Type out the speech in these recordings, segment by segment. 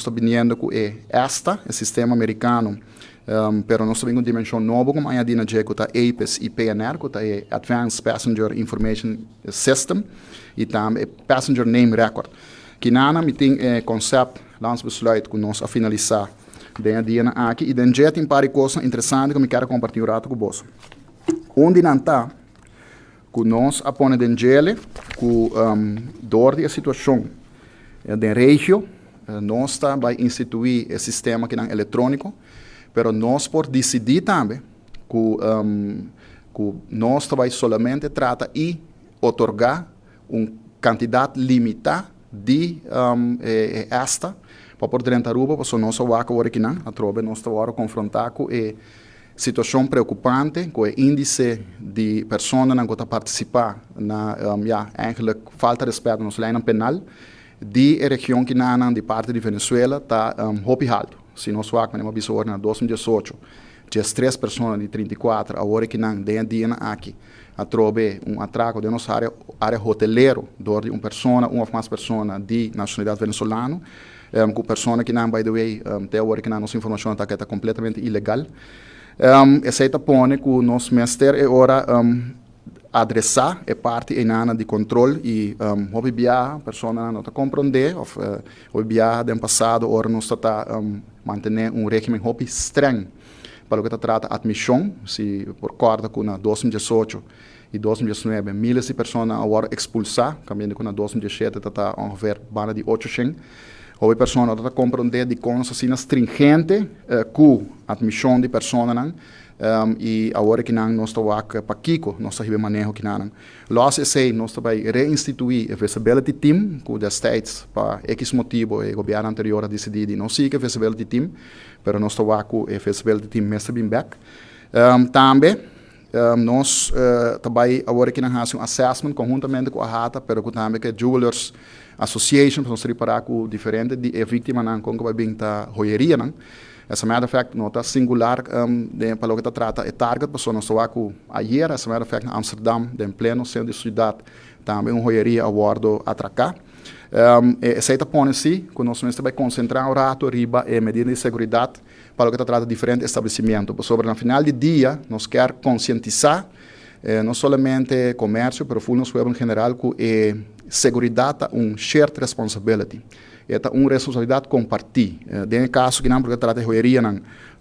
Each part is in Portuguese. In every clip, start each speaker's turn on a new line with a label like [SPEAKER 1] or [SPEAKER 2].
[SPEAKER 1] nós estamos vendo que o sistema americano, pero nós temos uma dimensão nova como a Dina J, que é APIS e PNR, que é Advanced Passenger Information System, e também Passenger Name Record. Que nana me tem conceito, lança besluit que nós a finalizar a Dina aqui, e den já tem para coisas interessantes que eu quero compartilhar com você. Onde não está, que nós apone den gele, que door a situação da região, nós vai instituir o sistema que é eletrônico, pero nós por decidir também que nós vai somente tratar e otorgar quantidade limitada de esta para poder entrar para so nós vai aqui não, a trobe nós vai confrontar com a situação preocupante, com o índice de pessoas que estão participar na eigenlijk falta de respeito nos leis penal de região que não de parte de Venezuela está hopi alto. Se nós vamos ver na 2018, tinha 3 pessoas de 34, agora que não tem dia aqui, a trobe atraco de nossa área hoteleiro, de uma pessoa, uma mais pessoa de nacionalidade venezuelana, com pessoa que não, by the way, até agora que não, nossa informação está completamente ilegal. Essa põe que o nosso mestre é hora adressar é parte enana de controle e houve a pessoa não está compreender houve no passado ora nós está manter regime houve estranho para o que trata admissão se por corda com na 2018 e 2019 milhares de pessoas agora expulsar caminhando com na 2017 está ongeveer bana de 800 houve pessoas que está compreender de coisas assim stringente com admissão de pessoas não e agora que nós estamos aqui para Kiko, nós estamos manejo que nós. Nós estamos reinstituir o Feasibility Team, que os States, para X motivo, o governo anterior decidiu não seguir o Feasibility Team, mas nós estamos com o Feasibility Team Mr. Bimbeck. Também, nós também agora que nós fazemos um assessment conjuntamente com a RATA, mas também com a Jewelers Association, para nós reparar com diferentes vítimas com que vai vir joieria, essa matter of fact, nota singular para o que trata é target, pessoa nós estamos ayer, essa matter of fact, Amsterdam, em pleno centro de cidade, também uma joieria abordo atracar. Essa põe-se, que nós vai concentrar o rato, riba e medidas de segurança para o que trata de diferentes estabelecimentos. Sobre no final do dia, nós queremos conscientizar, não somente comércio, mas o nosso em geral, que segurança é shared responsibility. É uma responsabilidade compartilhada. No caso que não porque trata de joieria,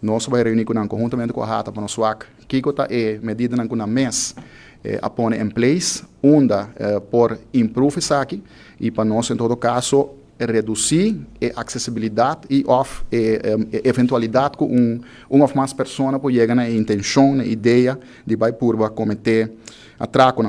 [SPEAKER 1] nós vamos reunir conjuntamente com a RATA para nós ver que é medida na mês a pôr em place, por improve isso aqui e para nós em todo caso reduzir a acessibilidade e eventualidade que uma ou mais pessoas pode chegar na intenção, na ideia de vai por cometer atraco.